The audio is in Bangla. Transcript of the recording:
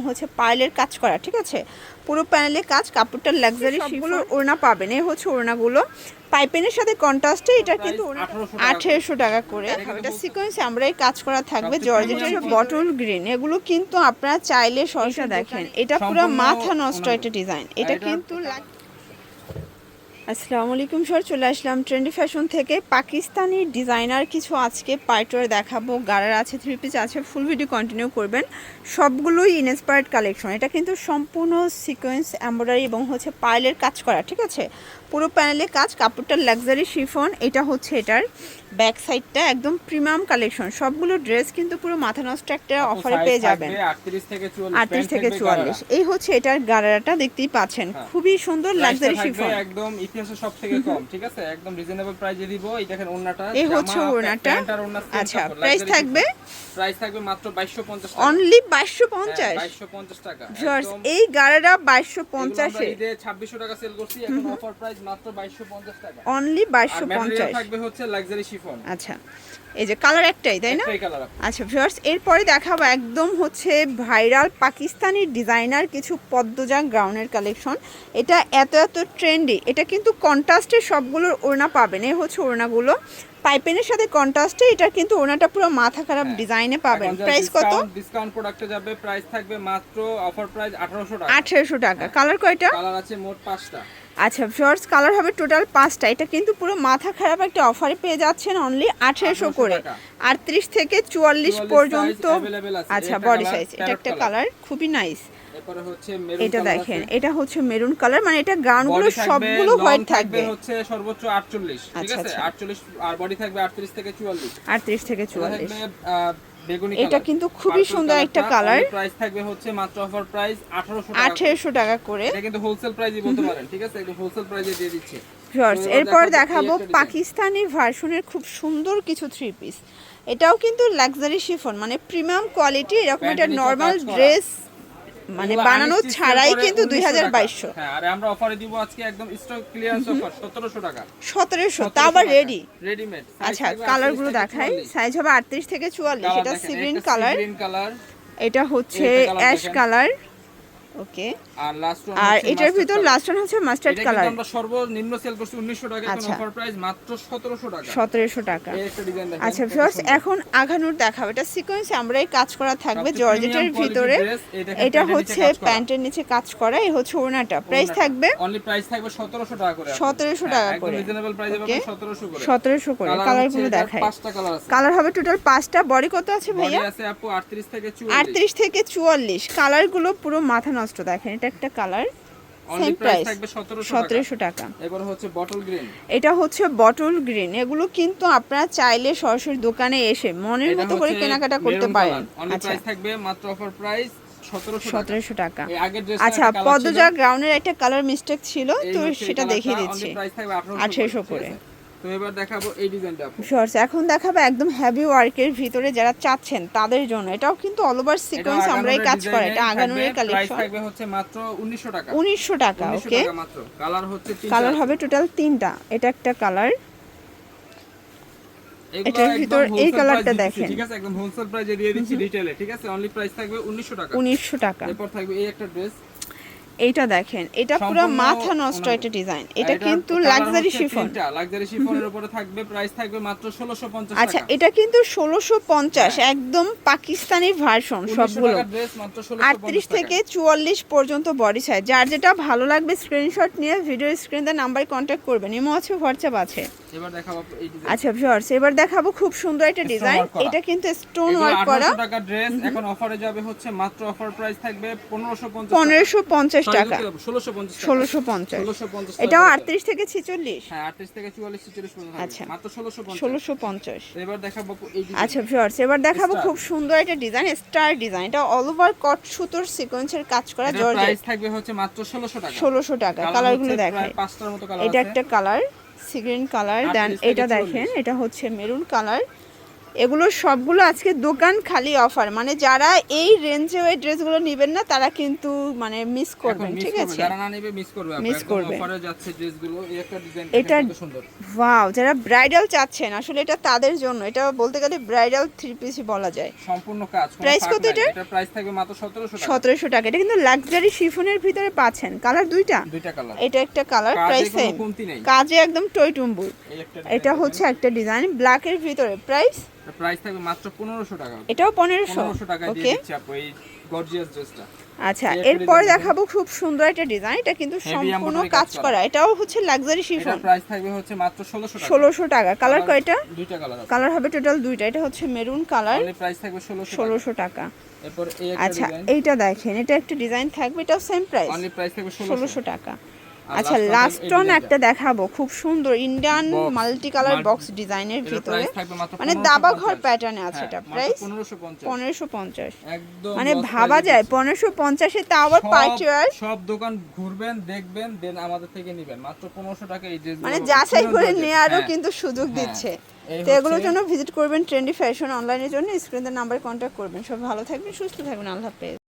হচ্ছে পার্লের কাজ করা, ঠিক আছে, পুরো প্যানেলে কাজ, কাপড়টা লাক্সারি, সবগুলো ওড়না পাবেন। এই হচ্ছে ওড়নাগুলো পাইপিনের সাথে কন্ট্রাস্টে, এটা কিন্তু 1800 টাকা করে। এটা সিকোয়েন্স আমরাই কাজ করা থাকবে, জর্জেটের বটল গ্রিন। এগুলো কিন্তু আপনারা চাইলে সরাসরি দেখেন, এটা পুরো মাথা নষ্ট একটা ডিজাইন। এটা কিন্তু আসসালামু আলাইকুম স্যার, চলে আসলাম ট্রেন্ডি ফ্যাশন থেকে। পাকিস্তানি ডিজাইনার কিছু আজকে পার্টওয়্যার দেখাবো, গারার আছে, থ্রি পিস আছে, ফুল ভিডিও কন্টিনিউ করবেন। সবগুলোই ইনস্পায়ার্ড কালেকশন। এটা কিন্তু সম্পূর্ণ সিকোয়েন্স এমব্রয়ডারি এবং হচ্ছে পার্লের কাজ করা, ঠিক আছে, পুরো প্যানেলে কাজ, কাপড়টা লাক্সারি শিফন। এটা হচ্ছে এটার ব্যাক সাইডটা একদম প্রিমিয়াম কালেকশন। সবগুলো ড্রেস কিন্তু পুরো মাথা নষ্ট একটা অফারে পেয়ে যাবেন, 38 থেকে 44। এই হচ্ছে এটার গারাটা, দেখতেই পাচ্ছেন, খুবই সুন্দর লাক্সারি শিফন, একদম ইতিহাসে সবথেকে কম, ঠিক আছে, একদম রিজনেবল প্রাইসে দিব। এই দেখেন ওন্নাটা, এই হচ্ছে ওন্নাটা। আচ্ছা, প্রাইস থাকবে মাত্র 2250 টাকা, অনলি 2250 টাকা। ভিউয়ার্স, এই গারাটা 2250 এ ঈদে 2600 টাকা সেল করছি, এখন অফার প্রাইস মাত্র 2250 টাকা, অনলি 2250 থাকবে হচ্ছে লাক্সারি শিফন। আচ্ছা, এই যে কালার একটাই, তাই না? আচ্ছা ভিউয়ার্স, এরপরে দেখাবো একদম হচ্ছে ভাইরাল পাকিস্তানি ডিজাইনার কিছু পদ্মজা গাউনের কালেকশন। এটা এত ট্রেন্ডি, এটা কিন্তু কন্ট্রাস্টে সবগুলোর ওড়না পাবেন। এই হচ্ছে ওড়নাগুলো পাইপেনের সাথে কন্ট্রাস্টে, এটা কিন্তু ওড়নাটা পুরো মাথা খারাপ ডিজাইনে পাবেন। প্রাইস কত? ডিসকাউন্ট প্রোডাক্টে যাবে, প্রাইস থাকবে মাত্র অফার প্রাইস 1800 টাকা। 1800 টাকা। কালার কয়টা? কালার আছে মোট 5টা। আচ্ছা ভিউয়ার্স, কালার হবে টোটাল 5টা। এটা কিন্তু পুরো মাথা খারাপ একটা অফারে পেয়ে যাচ্ছেন, অনলি 1800 করে। 38 থেকে 44 পর্যন্ত। আচ্ছা, বডি সাইজ। এটা একটা কালার, খুবই নাইস। এরপরে হচ্ছে মেরুন, এটা দেখেন, এটা হচ্ছে মেরুন কালার, মানে এটা গাউনগুলো সবগুলো হোয়াইট থাকবে। হচ্ছে সর্বোচ্চ 48, ঠিক আছে, 48, আর বডি থাকবে 38 থেকে 44। 38 থেকে 44। বেগুনি কালার, এটা কিন্তু খুবই সুন্দর একটা কালার। প্রাইস থাকবে হচ্ছে মাত্র অফার প্রাইস 1800 টাকা করে। এটা কিন্তু হোলসেল প্রাইসই বলতে পারেন, ঠিক আছে, একদম হোলসেল প্রাইসে দিয়ে দিচ্ছে। ভিউয়ার্স, এরপর দেখাবো পাকিস্তানি ভার্সনের খুব সুন্দর কিছু থ্রি পিস। এটাও কিন্তু লাক্সারি শিফন, মানে প্রিমিয়াম কোয়ালিটি। এরকম একটা নরমাল ড্রেস মানে বানানো ছাড়াই কিন্তু 2200। হ্যাঁ, আর আমরা অফারে দিব আজকে একদম স্টক ক্লিয়ারেন্স অফার 1700 টাকা। 1700, তা আবার রেডিমেড। আচ্ছা, কালারগুলো দেখাই। সাইজ হবে 38 থেকে 44। এটা সি গ্রিন কালার, এটা হচ্ছে অ্যাশ কালার, ওকে। আর এটার ভিতর লাস্ট ওয়ান হচ্ছে মাস্টার্ড কালার। এটা আমরা সর্বনিম্ন সেল করছি 1900 টাকা, এখন অফার প্রাইস মাত্র 1700 টাকা। 1700 টাকা। আচ্ছা ভিউয়ার্স, এখন আঘানুর দেখাবো। এটা সিকোয়েন্স আমরাই কাজ করা থাকবে, জর্জেটের ভিতরে। এটা হচ্ছে প্যান্টের নিচে কাজ করা। এই হচ্ছে ওড়নাটা। প্রাইস থাকবে অনলি প্রাইস থাকবে 1700 টাকা করে। 1700 টাকা করে, একদম রিজনেবল প্রাইসে পাবেন 1700 করে। 1700 করে। কালারগুলো দেখাই। 5টা কালার আছে। কালার হবে টোটাল 5টা। বডি কত আছে ভাইয়া? বডি আছে আপু 38 থেকে 44। 38 থেকে 44। কালারগুলো পুরো মাথা নষ্ট। দেখেন, এটা একটা কালার, সেম প্রাইস থাকবে 1700 টাকা। এবার হচ্ছে বটল গ্রিন। এটা হচ্ছে বটল গ্রিন। এগুলো কিন্তু আপনারা চাইলে সরাসরি দোকানে এসে মনের মতো করে কেনাকাটা করতে পারেন। আচ্ছা, প্রাইস থাকবে মাত্র অফার প্রাইস 1700 টাকা। আচ্ছা, পদ্মজা গ্রাউন্ডের একটা কালার মিস্টেক ছিল, তো সেটা দেখিয়ে দিচ্ছি। প্রাইস থাকবে 1800 করে। তো এবার দেখাবো এই ডিজাইনটা আপু। শর্টস এখন দেখাবো একদম হেভি ওয়ার্কের ভিতরে যারা চাচ্ছেন তাদের জন্য। এটাও কিন্তু অল ওভার সিকোয়েন্স আমরাই কাজ করে। এটা আগানোর কালেকশন। প্রাইস থাকবে হচ্ছে মাত্র 1900 টাকা। 1900 টাকা, ওকে। মাত্র। কালার হচ্ছে 3টা। কালার হবে টোটাল 3টা। এটা একটা কালার, এটার ভিতর এই কালারটা দেখেন, ঠিক আছে, একদম হোলসেল প্রাইসে দিয়ে দিচ্ছি রিটেলে, ঠিক আছে, অনলি প্রাইস থাকবে 1900 টাকা। 1900 টাকা। এরপর থাকবে এই একটা ড্রেস, এইটা দেখেন, এটা পুরো মাথা নষ্ট একটা ডিজাইন। এটা কিন্তু লাক্সারি শিফন। লাক্সারি শিফনের উপরে থাকবে, প্রাইস থাকবে মাত্র 1650 টাকা। আচ্ছা, এটা কিন্তু 1650, একদম পাকিস্তানি ভার্সন সবগুলো। 38 থেকে 44 পর্যন্ত বডি সাইজ। যার যেটা ভালো লাগবে স্ক্রিনশট নিয়ে ভিডিও স্ক্রিনে নাম্বারে কন্টাক্ট করবেন। ইমো আছে, হোয়াটসঅ্যাপ আছে। এবার দেখাবো এই ডিজাইন। আচ্ছা ভিউয়ার্স, এবার দেখাবো খুব সুন্দর একটা ডিজাইন। এটা কিন্তু স্টোন ওয়ার্ক করা। 1800 টাকা ড্রেস, এখন অফারে যাবে হচ্ছে মাত্র অফার প্রাইস থাকবে 1550 টাকা। 1650। এটাও 38 থেকে 46। হ্যাঁ, 38 থেকে 44 46 পর্যন্ত থাকবে। আচ্ছা, মাত্র 1650। এবার দেখাবো এই ডিজাইন। আচ্ছা ভিউয়ার্স, এবার দেখাবো খুব সুন্দর একটা ডিজাইন, স্টার ডিজাইন। এটা অল ওভার কট সুতোর সিকোয়েন্সের কাজ করা, জর্জেট। প্রাইস থাকবে হচ্ছে মাত্র 1600 টাকা। 1600 টাকা। কালারগুলো দেখাই। 5টার মতো কালার আছে। এটা একটা কালার, সি গ্রিন কালার। দেন এটা দেখেন, এটা হচ্ছে মেরুন কালার। এগুলো সবগুলো আজকে দোকান খালি অফার, মানে যারা এই রেঞ্জে ওই ড্রেসগুলো নেবেন না তারা কিন্তু মানে মিস করবেন, ঠিক আছে? যারা না নেবে মিস করবে, মিস করবে। অফারে যাচ্ছে ড্রেসগুলো। এই একটা ডিজাইন এটা কত সুন্দর, ওয়াও! যারা ব্রাইডাল চাচ্ছেন আসলে এটা তাদের জন্য, এটা বলতে গেলে ব্রাইডাল থ্রি পিসই বলা যায়। সম্পূর্ণ কাজ। প্রাইস কত এটা? এটা প্রাইস থাকবে মাত্র 1700 টাকা। 1700 টাকা। এটা কিন্তু লাক্সারি শিফনের ভিতরে পাচ্ছেন, কালার দুইটা, কালার। এটা একটা কালার, প্রাইস সেম, কাজে একদম টইটুম্বুর। এটা হচ্ছে একটা ডিজাইন ব্ল্যাকের ভিতরে, প্রাইস থাকবে মাত্র 1500 টাকা। এটাও 1500 টাকা দিয়ে দিচ্ছি আপু এই গর্জিয়াস ড্রেসটা। আচ্ছা, এরপর দেখাবো খুব সুন্দর একটা ডিজাইন, এটা কিন্তু সম্পূর্ণ কাজ করা, এটাও হচ্ছে লাক্সারি শিফন। এটা প্রাইস থাকবে হচ্ছে মাত্র 1600 টাকা। 1600 টাকা। কালার কয়টা? দুইটা কালার আছে। কালার হবে টোটাল দুইটা। এটা হচ্ছে মেরুন কালার, অনলি প্রাইস থাকবে 1600 টাকা। এরপর এই একটা আচ্ছা, ডিজাইন, এইটা দেখেন, এটা একটা ডিজাইন থাকবে, এটাও সেম প্রাইস, অনলি প্রাইস থাকবে 1600 টাকা। আচ্ছা, লাস্ট অন একটা দেখাবো, খুব সুন্দর ইন্ডিয়ান মাল্টি কালার বক্স ডিজাইনের ভিতরে, মানে দাবা ঘর প্যাটার্নে আছে। এটা প্রাইস 1550। একদম মানে ভাবা যায় 1550 এ তাও আবার পাইচার। সব দোকান ঘুরবেন, দেখবেন, দেন আমাদের থেকে নেবেন মাত্র 1500 টাকা। এই ড্রেসগুলো মানে যাচাই করে নেওয়ারও কিন্তু সুযোগ দিচ্ছে। তো এগুলোর জন্য ভিজিট করবেন ট্রেন্ডি ফ্যাশন অনলাইনের জন্য, স্ক্রিনের নাম্বারে কন্ট্যাক্ট করবেন। সব ভালো থাকবেন, সুস্থ থাকবেন, আল্লাহ হাফেজ।